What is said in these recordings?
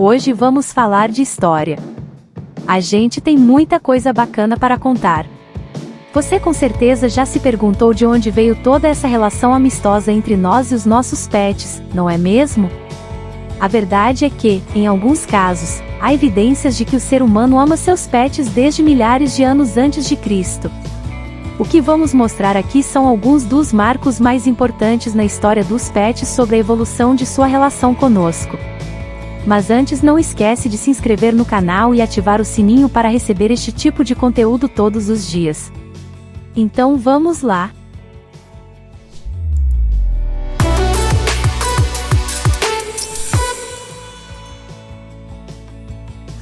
Hoje vamos falar de história. A gente tem muita coisa bacana para contar. Você com certeza já se perguntou de onde veio toda essa relação amistosa entre nós e os nossos pets, não é mesmo? A verdade é que, em alguns casos, há evidências de que o ser humano ama seus pets desde milhares de anos antes de Cristo. O que vamos mostrar aqui são alguns dos marcos mais importantes na história dos pets sobre a evolução de sua relação conosco. Mas antes, não esquece de se inscrever no canal e ativar o sininho para receber este tipo de conteúdo todos os dias. Então vamos lá!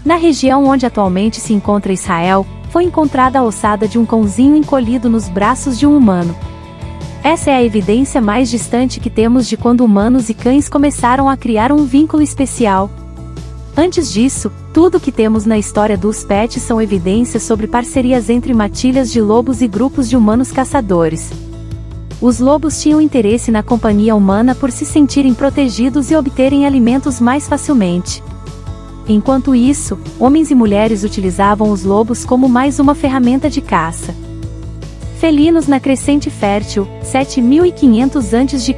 Na região onde atualmente se encontra Israel, foi encontrada a ossada de um cãozinho encolhido nos braços de um humano. Essa é a evidência mais distante que temos de quando humanos e cães começaram a criar um vínculo especial. Antes disso, tudo o que temos na história dos pets são evidências sobre parcerias entre matilhas de lobos e grupos de humanos caçadores. Os lobos tinham interesse na companhia humana por se sentirem protegidos e obterem alimentos mais facilmente. Enquanto isso, homens e mulheres utilizavam os lobos como mais uma ferramenta de caça. Felinos na crescente fértil, 7500 a.C.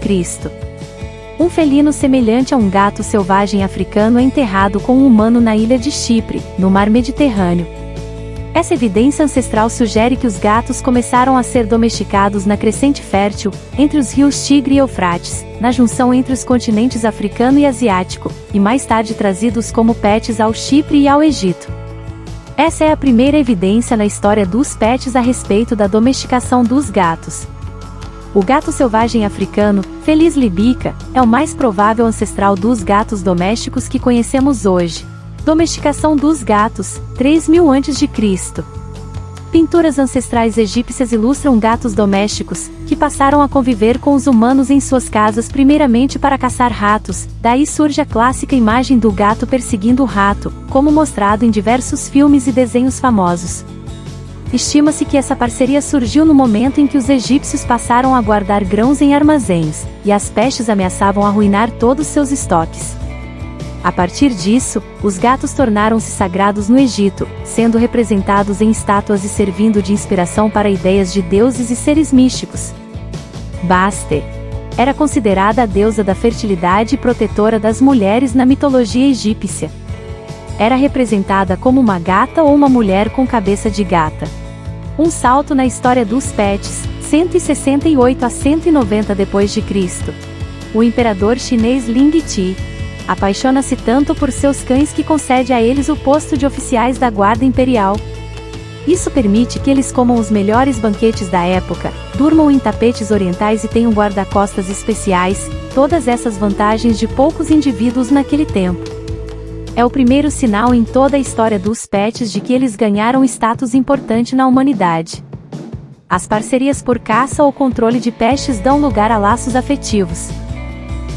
Um felino semelhante a um gato selvagem africano é enterrado com um humano na ilha de Chipre, no mar Mediterrâneo. Essa evidência ancestral sugere que os gatos começaram a ser domesticados na crescente fértil, entre os rios Tigre e Eufrates, na junção entre os continentes africano e asiático, e mais tarde trazidos como pets ao Chipre e ao Egito. Essa é a primeira evidência na história dos pets a respeito da domesticação dos gatos. O gato selvagem africano, Felis libica, é o mais provável ancestral dos gatos domésticos que conhecemos hoje. Domesticação dos gatos, 3000 a.C. Pinturas ancestrais egípcias ilustram gatos domésticos, que passaram a conviver com os humanos em suas casas primeiramente para caçar ratos, daí surge a clássica imagem do gato perseguindo o rato, como mostrado em diversos filmes e desenhos famosos. Estima-se que essa parceria surgiu no momento em que os egípcios passaram a guardar grãos em armazéns, e as pestes ameaçavam arruinar todos seus estoques. A partir disso, os gatos tornaram-se sagrados no Egito, sendo representados em estátuas e servindo de inspiração para ideias de deuses e seres místicos. Bastet era considerada a deusa da fertilidade e protetora das mulheres na mitologia egípcia. Era representada como uma gata ou uma mulher com cabeça de gata. Um salto na história dos pets, 168 a 190 d.C. O imperador chinês Ling Ti apaixona-se tanto por seus cães que concede a eles o posto de oficiais da guarda imperial. Isso permite que eles comam os melhores banquetes da época, durmam em tapetes orientais e tenham guarda-costas especiais, todas essas vantagens de poucos indivíduos naquele tempo. É o primeiro sinal em toda a história dos pets de que eles ganharam status importante na humanidade. As parcerias por caça ou controle de pestes dão lugar a laços afetivos.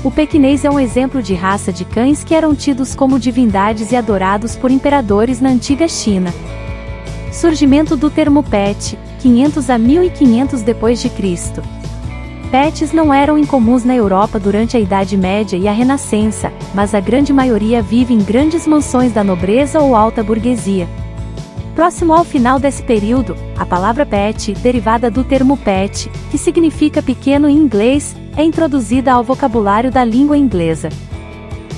O pequinês é um exemplo de raça de cães que eram tidos como divindades e adorados por imperadores na antiga China. Surgimento do termo pet, 500 a 1500 d.C. Pets não eram incomuns na Europa durante a Idade Média e a Renascença, mas a grande maioria vive em grandes mansões da nobreza ou alta burguesia. Próximo ao final desse período, a palavra pet, derivada do termo pet, que significa pequeno em inglês, é introduzida ao vocabulário da língua inglesa.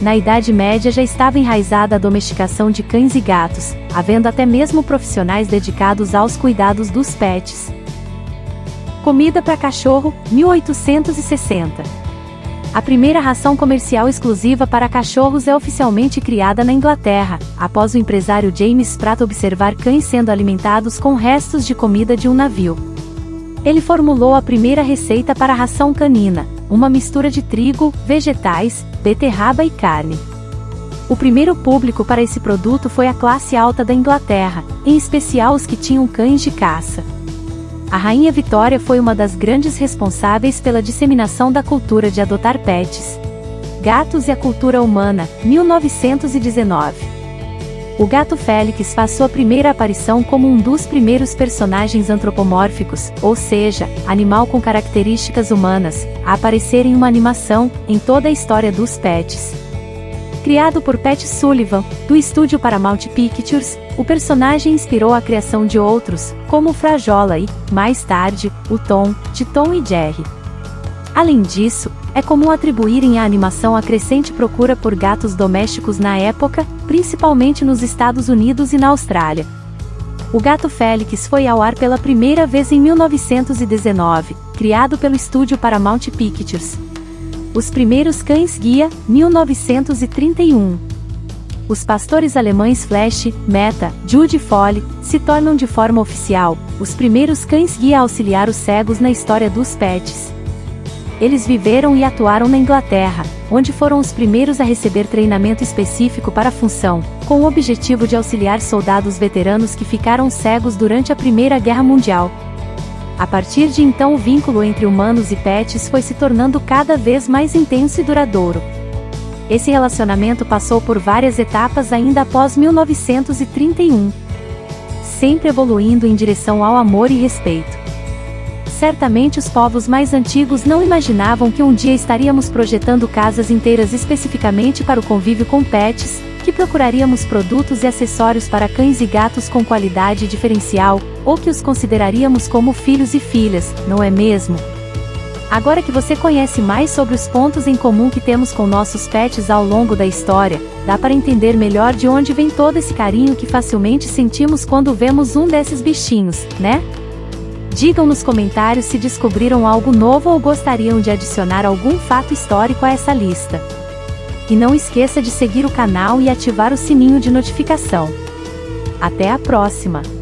Na Idade Média já estava enraizada a domesticação de cães e gatos, havendo até mesmo profissionais dedicados aos cuidados dos pets. Comida para cachorro, 1860. A primeira ração comercial exclusiva para cachorros é oficialmente criada na Inglaterra, após o empresário James Pratt observar cães sendo alimentados com restos de comida de um navio. Ele formulou a primeira receita para a ração canina, uma mistura de trigo, vegetais, beterraba e carne. O primeiro público para esse produto foi a classe alta da Inglaterra, em especial os que tinham cães de caça. A Rainha Vitória foi uma das grandes responsáveis pela disseminação da cultura de adotar pets. Gatos e a cultura humana, 1919. O gato Félix faz sua primeira aparição como um dos primeiros personagens antropomórficos, ou seja, animal com características humanas, a aparecer em uma animação, em toda a história dos pets. Criado por Pat Sullivan, do estúdio Paramount Pictures, o personagem inspirou a criação de outros, como o Frajola e, mais tarde, o Tom, de Tom e Jerry. Além disso, é comum atribuírem à animação a crescente procura por gatos domésticos na época, principalmente nos Estados Unidos e na Austrália. O Gato Félix foi ao ar pela primeira vez em 1919, criado pelo estúdio Paramount Pictures. Os primeiros cães-guia, 1931. Os pastores alemães Flash, Meta, Judy e Foley, se tornam de forma oficial, os primeiros cães-guia a auxiliar os cegos na história dos pets. Eles viveram e atuaram na Inglaterra, onde foram os primeiros a receber treinamento específico para a função, com o objetivo de auxiliar soldados veteranos que ficaram cegos durante a Primeira Guerra Mundial. A partir de então o vínculo entre humanos e pets foi se tornando cada vez mais intenso e duradouro. Esse relacionamento passou por várias etapas ainda após 1931, sempre evoluindo em direção ao amor e respeito. Certamente os povos mais antigos não imaginavam que um dia estaríamos projetando casas inteiras especificamente para o convívio com pets, que procuraríamos produtos e acessórios para cães e gatos com qualidade diferencial, ou que os consideraríamos como filhos e filhas, não é mesmo? Agora que você conhece mais sobre os pontos em comum que temos com nossos pets ao longo da história, dá para entender melhor de onde vem todo esse carinho que facilmente sentimos quando vemos um desses bichinhos, né? Digam nos comentários se descobriram algo novo ou gostariam de adicionar algum fato histórico a essa lista. E não esqueça de seguir o canal e ativar o sininho de notificação. Até a próxima!